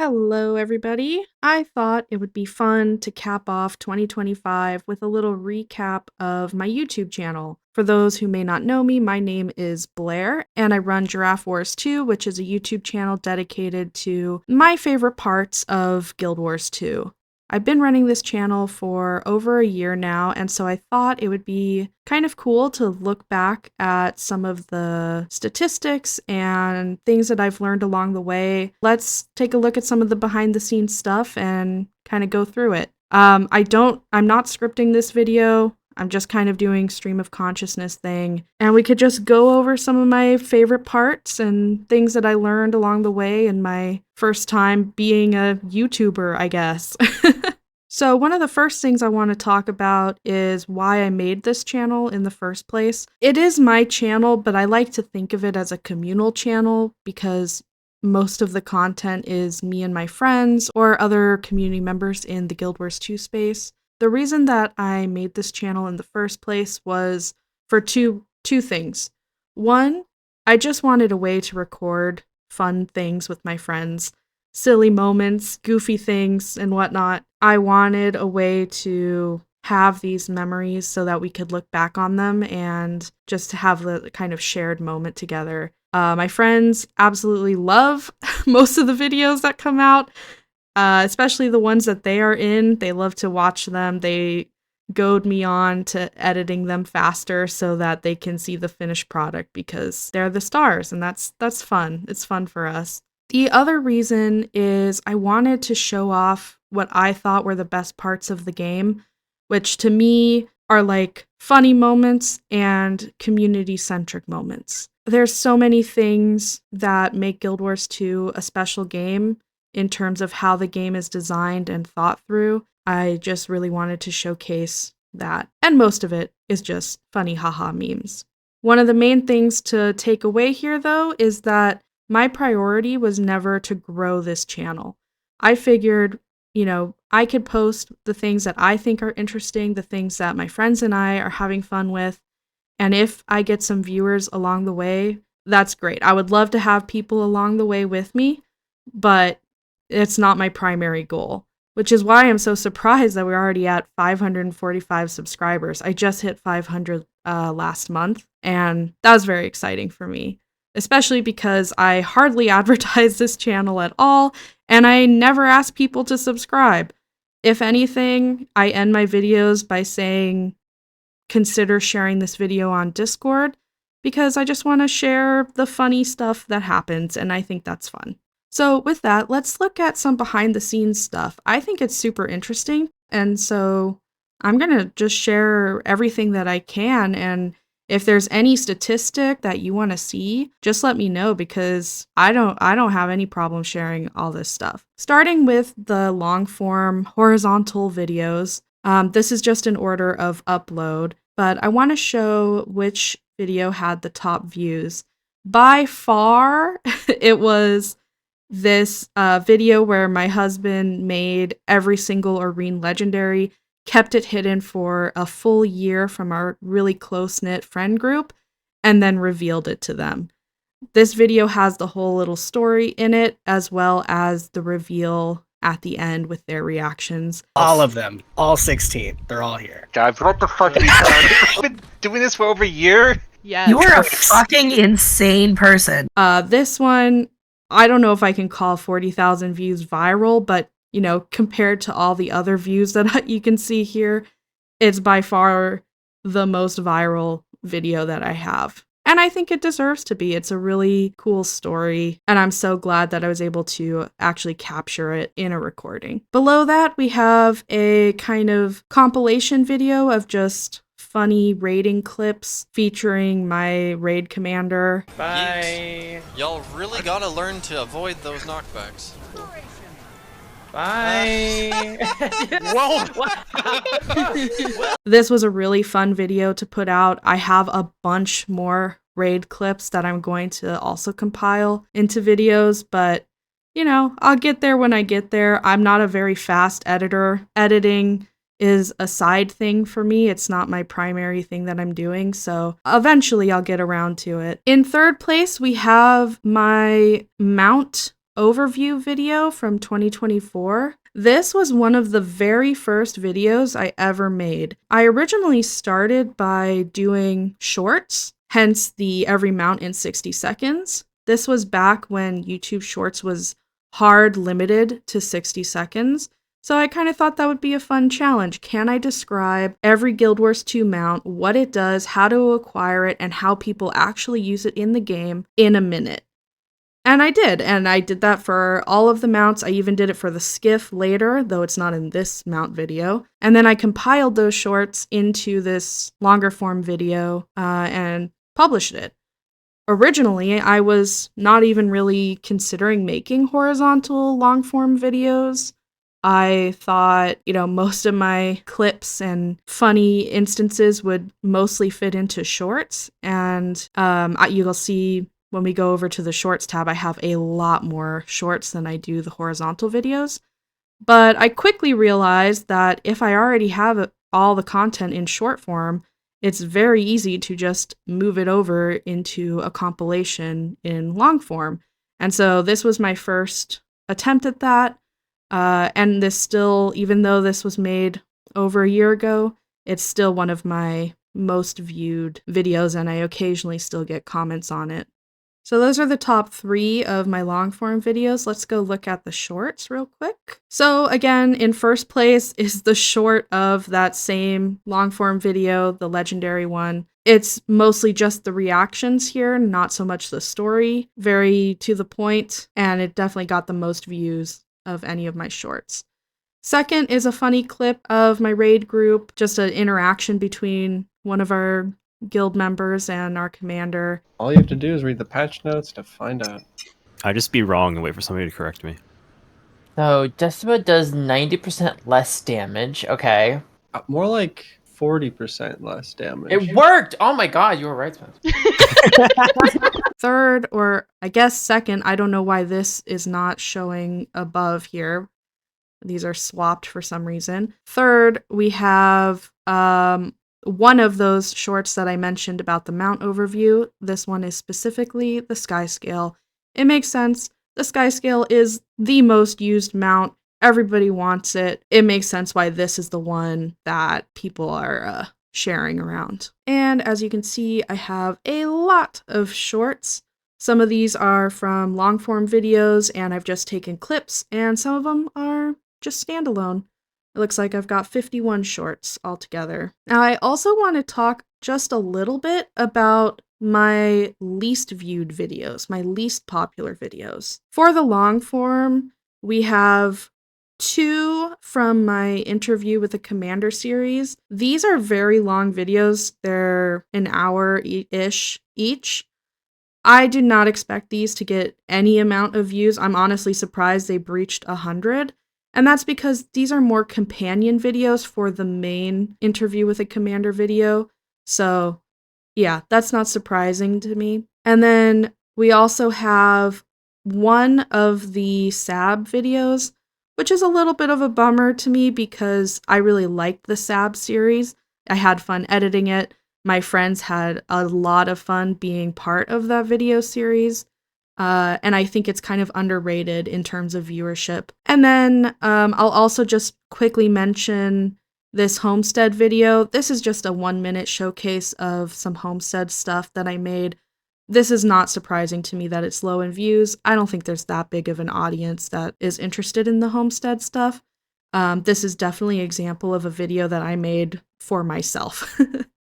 Hello, everybody. I thought it would be fun to cap off 2025 with a little recap of my YouTube channel. For those who may not know me, my name is Blair, and I run Giraffe Wars 2, which is a YouTube channel dedicated to my favorite parts of Guild Wars 2. I've been running this channel for over a year now, and so I thought it would be kind of cool to look back at some of the statistics and things that I've learned along the way. Let's take a look at some of the behind the scenes stuff and kind of go through it. I'm not scripting this video. I'm just kind of doing stream of consciousness thing. And we could just go over some of my favorite parts and things that I learned along the way in my first time being a YouTuber, I guess. So one of the first things I want to talk about is why I made this channel in the first place. It is my channel, but I like to think of it as a communal channel because most of the content is me and my friends or other community members in the Guild Wars 2 space. The reason that I made this channel in the first place was for two things. One, I just wanted a way to record fun things with my friends, silly moments, goofy things, and whatnot. I wanted a way to have these memories so that we could look back on them and just have the kind of shared moment together. My friends absolutely love most of the videos that come out. Especially the ones that they are in. They love to watch them. They goad me on to editing them faster so that they can see the finished product because they're the stars, and that's fun. It's fun for us. The other reason is I wanted to show off what I thought were the best parts of the game, which to me are like funny moments and community-centric moments. There's so many things that make Guild Wars 2 a special game in terms of how the game is designed and thought through. I just really wanted to showcase that. And most of it is just funny haha memes. One of the main things to take away here, though, is that my priority was never to grow this channel. I figured, I could post the things that I think are interesting, the things that my friends and I are having fun with. And if I get some viewers along the way, that's great. I would love to have people along the way with me, but it's not my primary goal, which is why I'm so surprised that we're already at 545 subscribers. I just hit 500 last month, and that was very exciting for me, especially because I hardly advertise this channel at all, and I never ask people to subscribe. If anything, I end my videos by saying, consider sharing this video on Discord, because I just want to share the funny stuff that happens, and I think that's fun. So with that, let's look at some behind the scenes stuff. I think it's super interesting, and so I'm gonna just share everything that I can, and if there's any statistic that you want to see, just let me know because I don't have any problem sharing all this stuff. Starting with the long form horizontal videos, this is just in order of upload, but I want to show which video had the top views. By far, it was this video where my husband made every single Arene Legendary, kept it hidden for a full year from our really close-knit friend group, and then revealed it to them. This video has the whole little story in it, as well as the reveal at the end with their reactions. All of them. All 16. They're all here. Guys, what the fuck have you done? I've been doing this for over a year? Yes. You are a fucking insane person. This one, I don't know if I can call 40,000 views viral, but, compared to all the other views that you can see here, it's by far the most viral video that I have. And I think it deserves to be. It's a really cool story, and I'm so glad that I was able to actually capture it in a recording. Below that, we have a kind of compilation video of just funny raiding clips featuring my raid commander. Bye. Y'all really gotta learn to avoid those knockbacks. Bye. Whoa! This was a really fun video to put out. I have a bunch more raid clips that I'm going to also compile into videos, but I'll get there when I get there. I'm not a very fast editor. Editing is a side thing for me. It's not my primary thing that I'm doing, so eventually I'll get around to it. In third place, we have my mount overview video from 2024. This was one of the very first videos I ever made. I originally started by doing shorts, hence the every mount in 60 seconds. This was back when YouTube Shorts was hard limited to 60 seconds. So I kind of thought that would be a fun challenge. Can I describe every Guild Wars 2 mount, what it does, how to acquire it, and how people actually use it in the game in a minute? And I did that for all of the mounts. I even did it for the skiff later, though it's not in this mount video. And then I compiled those shorts into this longer form video and published it. Originally, I was not even really considering making horizontal long form videos. I thought, most of my clips and funny instances would mostly fit into shorts. And you'll see when we go over to the shorts tab, I have a lot more shorts than I do the horizontal videos. But I quickly realized that if I already have all the content in short form, it's very easy to just move it over into a compilation in long form. And so this was my first attempt at that. And this still, even though this was made over a year ago, it's still one of my most viewed videos, and I occasionally still get comments on it. So those are the top 3 of my long form videos. Let's go look at the shorts real quick. So again, in first place is the short of that same long form video, the legendary one. It's mostly just the reactions here, not so much the story. Very to the point, and it definitely got the most views of any of my shorts. Second is a funny clip of my raid group, just an interaction between one of our guild members and our commander. All you have to do is read the patch notes to find out. I'd just be wrong and wait for somebody to correct me. So Decima does 90% less damage. Okay. More like 40% less damage. It worked! Oh my god, you were right, Spence. Third, or I guess second, I don't know why this is not showing above here. These are swapped for some reason. Third, we have one of those shorts that I mentioned about the mount overview. This one is specifically the Sky Scale. It makes sense. The Sky Scale is the most used mount. Everybody wants it. It makes sense why this is the one that people are sharing around. And as you can see, I have a lot of shorts. Some of these are from long form videos, and I've just taken clips, and some of them are just standalone. It looks like I've got 51 shorts altogether. Now, I also want to talk just a little bit about my least viewed videos, my least popular videos. For the long form, we have 2 from my interview with the Commander series. These are very long videos. They're an hour-ish each. I did not expect these to get any amount of views. I'm honestly surprised they breached 100. And that's because these are more companion videos for the main interview with a commander video. So yeah, that's not surprising to me. And then we also have one of the SAB videos, which is a little bit of a bummer to me because I really liked the SAB series. I had fun editing it. My friends had a lot of fun being part of that video series. And I think it's kind of underrated in terms of viewership. And then I'll also just quickly mention this Homestead video. This is just a 1-minute showcase of some Homestead stuff that I made. This is not surprising to me that it's low in views. I don't think there's that big of an audience that is interested in the Homestead stuff. This is definitely an example of a video that I made for myself.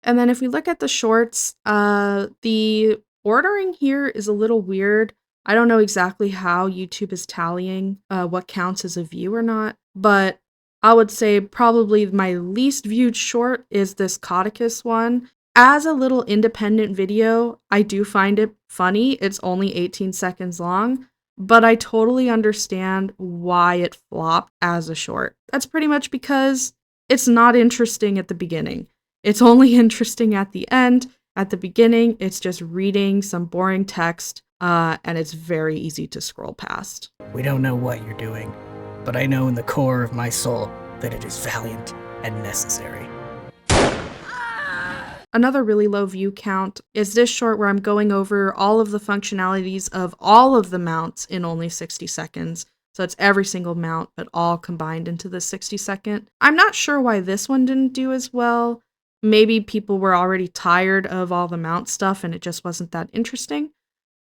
And then if we look at the shorts, the ordering here is a little weird. I don't know exactly how YouTube is tallying what counts as a view or not, but I would say probably my least viewed short is this Codicus one. As a little independent video, I do find it funny. It's only 18 seconds long, but I totally understand why it flopped as a short. That's pretty much because it's not interesting at the beginning. It's only interesting at the end. At the beginning, it's just reading some boring text, and it's very easy to scroll past. We don't know what you're doing, but I know in the core of my soul that it is valiant and necessary. another really low view count is this short where I'm going over all of the functionalities of all of the mounts in only 60 seconds. So it's every single mount, but all combined into the 60-second. I'm not sure why this one didn't do as well. Maybe people were already tired of all the mount stuff and it just wasn't that interesting.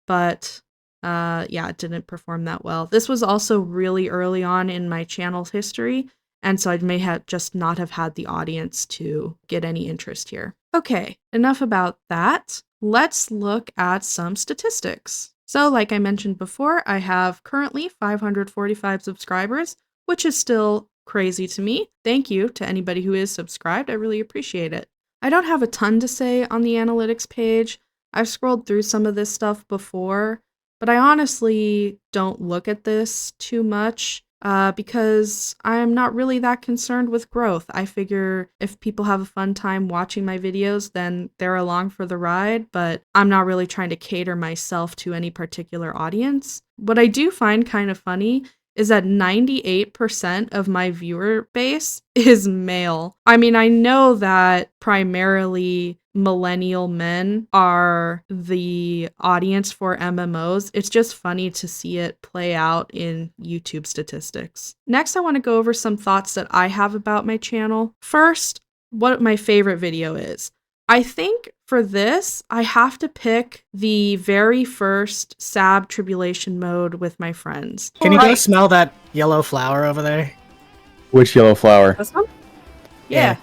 But yeah, it didn't perform that well. This was also really early on in my channel's history, and so I may have just not have had the audience to get any interest here. Okay, enough about that. Let's look at some statistics. So like I mentioned before, I have currently 545 subscribers, which is still crazy to me. Thank you to anybody who is subscribed. I really appreciate it. I don't have a ton to say on the analytics page. I've scrolled through some of this stuff before, but I honestly don't look at this too much because I'm not really that concerned with growth. I figure if people have a fun time watching my videos, then they're along for the ride, but I'm not really trying to cater myself to any particular audience. What I do find kind of funny is that 98% of my viewer base is male. I mean, I know that primarily millennial men are the audience for MMOs. It's just funny to see it play out in YouTube statistics. Next, I want to go over some thoughts that I have about my channel. First, what my favorite video is. I think for this, I have to pick the very first Sab Tribulation mode with my friends. Can you go smell that yellow flower over there? Which yellow flower? This one? Yeah.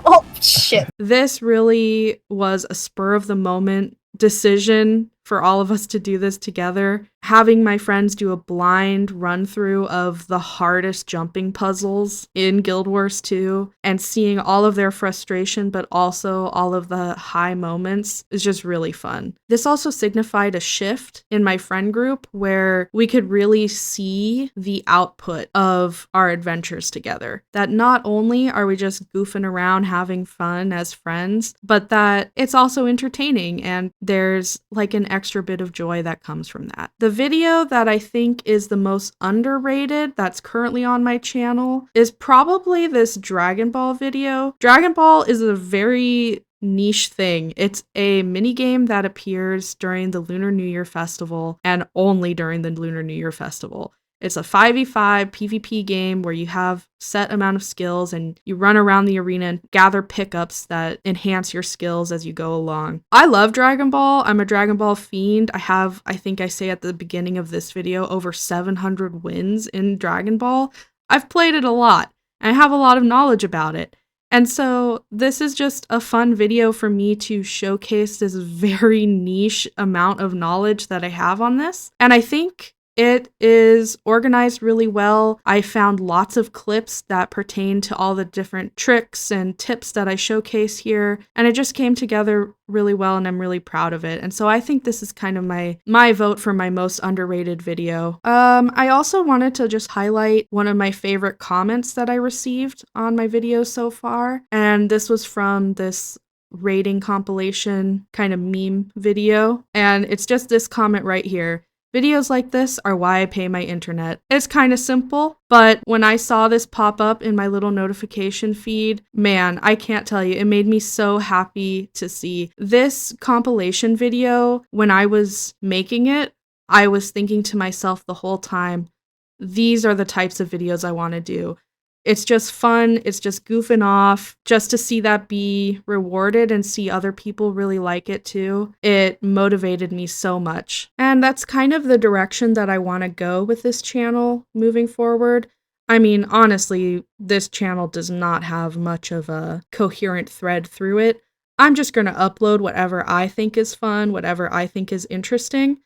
Oh, shit. This really was a spur of the moment decision for all of us to do this together. Having my friends do a blind run through of the hardest jumping puzzles in Guild Wars 2 and seeing all of their frustration, but also all of the high moments is just really fun. This also signified a shift in my friend group where we could really see the output of our adventures together. That not only are we just goofing around having fun as friends, but that it's also entertaining and there's like an extra bit of joy that comes from that. The video that I think is the most underrated that's currently on my channel is probably this Dragon Ball video. Dragon Ball is a very niche thing. It's a mini game that appears during the Lunar New Year festival and only during the Lunar New Year festival. It's a 5v5 PvP game where you have set amount of skills and you run around the arena and gather pickups that enhance your skills as you go along. I love Dragon Ball. I'm a Dragon Ball fiend. I think I say at the beginning of this video, over 700 wins in Dragon Ball. I've played it a lot and I have a lot of knowledge about it. And so this is just a fun video for me to showcase this very niche amount of knowledge that I have on this. And I think it is organized really well. I found lots of clips that pertain to all the different tricks and tips that I showcase here, and it just came together really well and I'm really proud of it. And so I think this is kind of my vote for my most underrated video. I also wanted to just highlight one of my favorite comments that I received on my video so far, and this was from this rating compilation kind of meme video, and it's just this comment right here. Videos like this are why I pay my internet. It's kind of simple, but when I saw this pop up in my little notification feed, man, I can't tell you, it made me so happy to see. This compilation video, when I was making it, I was thinking to myself the whole time, these are the types of videos I want to do. It's just fun, it's just goofing off, just to see that be rewarded and see other people really like it too. It motivated me so much. And that's kind of the direction that I want to go with this channel moving forward. I mean, honestly, this channel does not have much of a coherent thread through it. I'm just going to upload whatever I think is fun, whatever I think is interesting,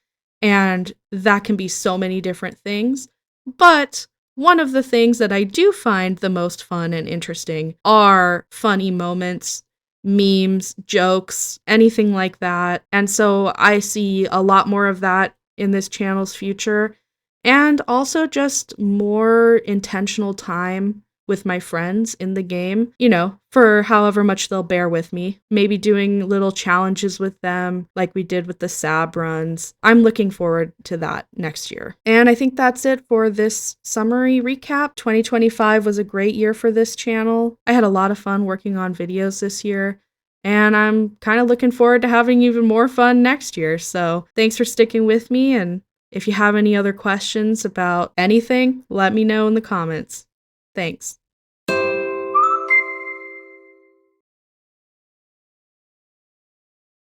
and that can be so many different things. But one of the things that I do find the most fun and interesting are funny moments, memes, jokes, anything like that. And so I see a lot more of that in this channel's future, and also just more intentional time with my friends in the game, you know, for however much they'll bear with me. Maybe doing little challenges with them like we did with the SAB runs. I'm looking forward to that next year. And I think that's it for this summary recap. 2025 was a great year for this channel. I had a lot of fun working on videos this year. And I'm kind of looking forward to having even more fun next year. So thanks for sticking with me. And if you have any other questions about anything, let me know in the comments. Thanks.